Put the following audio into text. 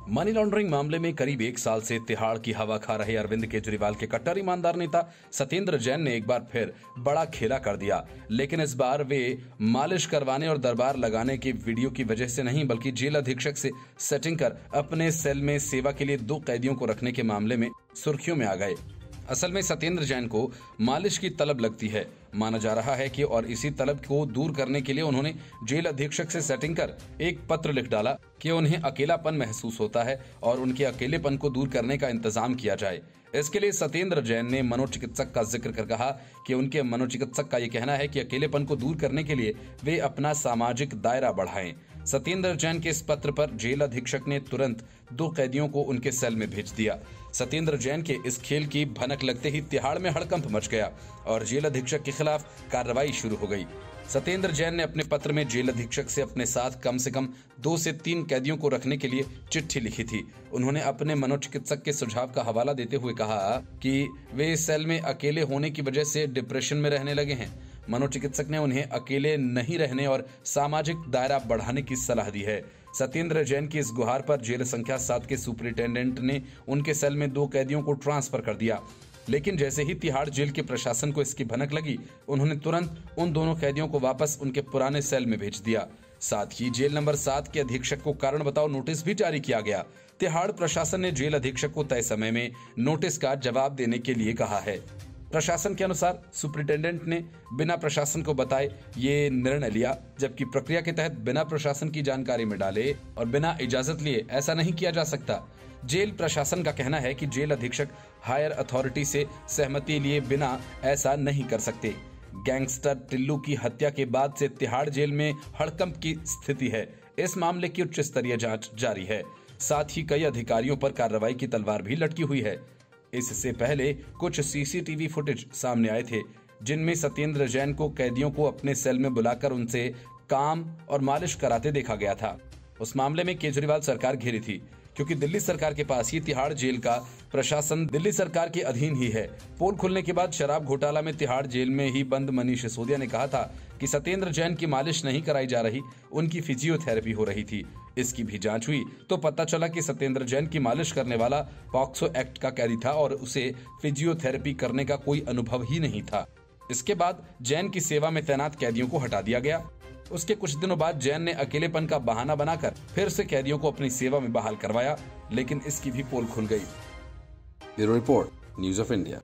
Money laundering मामले में करीब 1 साल से तिहाड़ की हवा खा रहे अरविंद केजरीवाल के कट्टर ईमानदार नेता सत्येंद्र जैन ने एक बार फिर बड़ा खेला कर दिया। लेकिन इस बार वे मालिश करवाने और दरबार लगाने की वीडियो की वजह से नहीं, बल्कि जेल अधीक्षक से सेटिंग कर अपने सेल में सेवा के लिए 2 कैदियों को रखने के मामले में सुर्खियों में आ गए। असल में सत्येंद्र जैन को मालिश की तलब लगती है, माना जा रहा है कि और इसी तलब को दूर करने के लिए उन्होंने जेल अधीक्षक से सेटिंग कर एक पत्र लिख डाला कि उन्हें अकेलापन महसूस होता है और उनके अकेलेपन को दूर करने का इंतजाम किया जाए। इसके लिए सत्येंद्र जैन ने मनोचिकित्सक का जिक्र कर कहा कि उनके मनोचिकित्सक का ये कहना है कि अकेलेपन को दूर करने के लिए वे अपना सामाजिक दायरा बढ़ाएं। सत्येंद्र जैन के इस पत्र पर जेल अधीक्षक ने तुरंत 2 कैदियों को उनके सेल में भेज दिया। सत्येंद्र जैन के इस खेल की भनक लगते ही तिहाड़ में हड़कंप मच गया और जेल अधीक्षक के खिलाफ कार्रवाई शुरू हो गई। सत्येंद्र जैन ने अपने पत्र में जेल अधीक्षक से अपने साथ कम से कम 2 से 3 कैदियों को रखने के लिए चिट्ठी लिखी थी। उन्होंने अपने मनोचिकित्सक के सुझाव का हवाला देते हुए कहा कि वे सेल में अकेले होने की वजह से डिप्रेशन में रहने लगे हैं। मनोचिकित्सक ने उन्हें अकेले नहीं रहने और सामाजिक दायरा बढ़ाने की सलाह दी है। सत्येंद्र जैन की इस गुहार पर जेल संख्या 7 के सुपरिटेंडेंट ने उनके सेल में 2 कैदियों को ट्रांसफर कर दिया। लेकिन जैसे ही तिहाड़ जेल के प्रशासन को इसकी भनक लगी, उन्होंने तुरंत उन दोनों कैदियों को वापस उनके पुराने सेल में भेज दिया। साथ ही जेल नंबर 7 के अधीक्षक को कारण बताओ नोटिस भी जारी किया गया। तिहाड़ प्रशासन ने जेल अधीक्षक को तय समय में नोटिस का जवाब देने के लिए कहा है। प्रशासन के अनुसार सुपरिटेंडेंट ने बिना प्रशासन को बताए ये निर्णय लिया, जबकि प्रक्रिया के तहत बिना प्रशासन की जानकारी में डाले और बिना इजाजत लिए ऐसा नहीं किया जा सकता। जेल प्रशासन का कहना है कि जेल अधीक्षक हायर अथॉरिटी से सहमति लिए बिना ऐसा नहीं कर सकते। गैंगस्टर टिल्लू की हत्या के बाद से तिहाड़ जेल में हड़कंप की स्थिति है। इस मामले की उच्च स्तरीय जांच जारी है। साथ ही कई अधिकारियों पर कार्रवाई की तलवार भी लटकी हुई है। इससे पहले कुछ सीसीटीवी फुटेज सामने आए थे, जिनमें सत्येंद्र जैन को कैदियों को अपने सेल में बुलाकर उनसे काम और मालिश कराते देखा गया था। उस मामले में केजरीवाल सरकार घिरी थी, क्योंकि दिल्ली सरकार के पास ही तिहाड़ जेल का प्रशासन दिल्ली सरकार के अधीन ही है। पोल खुलने के बाद शराब घोटाला में तिहाड़ जेल में ही बंद मनीष सिसोदिया ने कहा था कि सत्येंद्र जैन की मालिश नहीं कराई जा रही, उनकी फिजियोथेरेपी हो रही थी। इसकी भी जांच हुई तो पता चला कि सत्येंद्र जैन की मालिश करने वाला पॉक्सो एक्ट का कैदी था और उसे फिजियोथेरेपी करने का कोई अनुभव ही नहीं था। इसके बाद जैन की सेवा में तैनात कैदियों को हटा दिया गया। उसके कुछ दिनों बाद जैन ने अकेलेपन का बहाना बनाकर फिर से कैदियों को अपनी सेवा में बहाल करवाया, लेकिन इसकी भी पोल खुल गई। Bureau report, news of India.